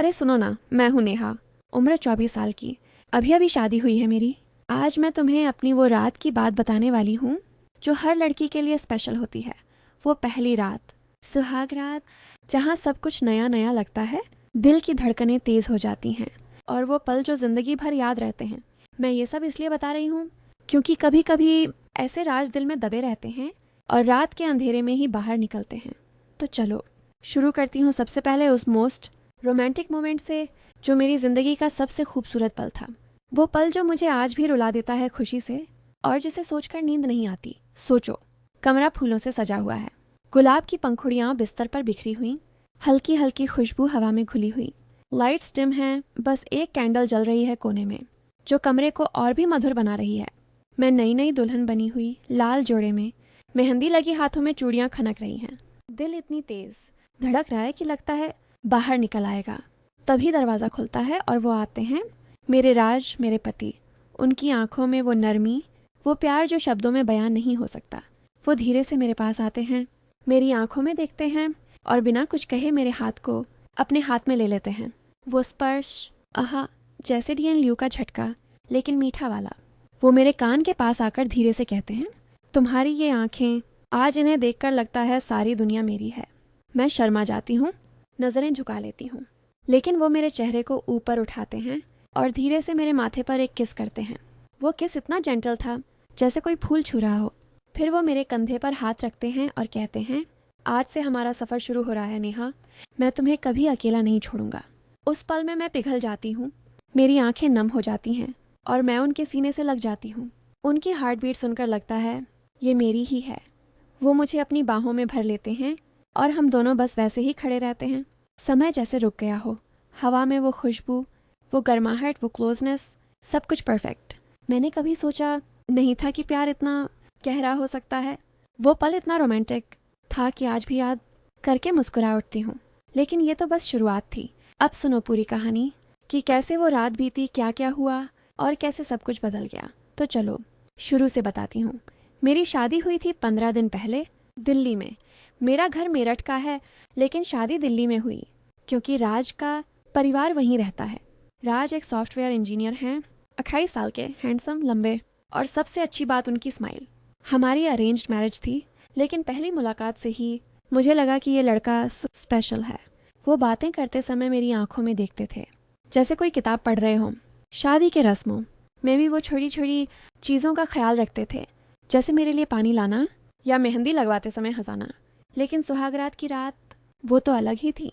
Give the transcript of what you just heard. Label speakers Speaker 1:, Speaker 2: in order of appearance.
Speaker 1: अरे सुनो ना, मैं हूँ नेहा, उम्र 24 साल की। अभी अभी शादी हुई है मेरी। आज मैं तुम्हें अपनी वो रात की बात बताने वाली हूँ जो हर लड़की के लिए स्पेशल होती है। वो पहली रात, सुहाग रात, जहाँ सब कुछ नया नया लगता है, दिल की धड़कनें तेज हो जाती हैं और वो पल जो जिंदगी भर याद रहते हैं। मैं ये सब इसलिए बता रही हूँ क्योंकि कभी कभी ऐसे राज दिल में दबे रहते हैं और रात के अंधेरे में ही बाहर निकलते हैं। तो चलो शुरू करती हूँ सबसे पहले उस मोस्ट रोमांटिक मोमेंट से जो मेरी ज़िंदगी का सबसे खूबसूरत पल था। वो पल जो मुझे आज भी रुला देता है खुशी से और जिसे सोचकर नींद नहीं आती। सोचो, कमरा फूलों से सजा हुआ है, गुलाब की पंखुड़ियाँ बिस्तर पर बिखरी हुई, हल्की हल्की खुशबू हवा में घुली हुई, लाइट्स डिम हैं, बस एक कैंडल जल रही है कोने में जो कमरे को और भी मधुर बना रही है। मैं नई नई दुल्हन बनी हुई, लाल जोड़े में, मेहंदी लगी हाथों में चूड़ियाँ खनक रही हैं। दिल इतनी तेज धड़क रहा है कि लगता है बाहर निकल आएगा। तभी दरवाज़ा खुलता है और वो आते हैं, मेरे राज, मेरे पति। उनकी आंखों में वो नरमी, वो प्यार जो शब्दों में बयान नहीं हो सकता। वो धीरे से मेरे पास आते हैं, मेरी आंखों में देखते हैं और बिना कुछ कहे मेरे हाथ को अपने हाथ में ले लेते हैं। वो स्पर्श, आहा, जैसे डीएन ल्यू का झटका, लेकिन मीठा वाला। वो मेरे कान के पास आकर धीरे से कहते हैं, तुम्हारी ये आंखें, आज इन्हें देखकर लगता है सारी दुनिया मेरी है। मैं शर्मा जाती हूँ, नज़रें झुका लेती हूँ, लेकिन वो मेरे चेहरे को ऊपर उठाते हैं और धीरे से मेरे माथे पर एक किस करते हैं। वो किस इतना जेंटल था, जैसे कोई फूल छू रहा हो। फिर वो मेरे कंधे पर हाथ रखते हैं और कहते हैं, आज से हमारा सफ़र शुरू हो रहा है नेहा, मैं तुम्हें कभी अकेला नहीं छोड़ूंगा। उस पल में मैं पिघल जाती हूँ, मेरी आंखें नम हो जाती हैं और मैं उनके सीने से लग जाती हूँ। उनकी हार्ट बीट सुनकर लगता है ये मेरी ही है। वो मुझे अपनी बाहों में भर लेते हैं और हम दोनों बस वैसे ही खड़े रहते हैं। समय जैसे रुक गया हो, हवा में वो खुशबू, वो गर्माहट, वो क्लोजनेस, सब कुछ परफेक्ट। मैंने कभी सोचा नहीं था कि प्यार इतना गहरा हो सकता है। वो पल इतना रोमांटिक था कि आज भी याद करके मुस्कुरा उठती हूँ। लेकिन ये तो बस शुरुआत थी। अब सुनो पूरी कहानी कि कैसे वो रात बीती, क्या क्या हुआ और कैसे सब कुछ बदल गया। तो चलो शुरू से बताती हूँ। मेरी शादी हुई थी 15 दिन पहले, दिल्ली में। मेरा घर मेरठ का है, लेकिन शादी दिल्ली में हुई क्योंकि राज का परिवार वहीं रहता है। राज एक सॉफ्टवेयर इंजीनियर हैं, 28 साल के, हैंडसम, लंबे, और सबसे अच्छी बात उनकी स्माइल। हमारी अरेंज्ड मैरिज थी, लेकिन पहली मुलाकात से ही मुझे लगा कि ये लड़का स्पेशल है। वो बातें करते समय मेरी आंखों में देखते थे, जैसे कोई किताब पढ़ रहे हों। शादी के रस्मों में भी वो छोटी छोटी चीज़ों का ख्याल रखते थे, जैसे मेरे लिए पानी लाना या मेहंदी लगवाते समय हंसाना। लेकिन सुहागरात की रात, वो तो अलग ही थी।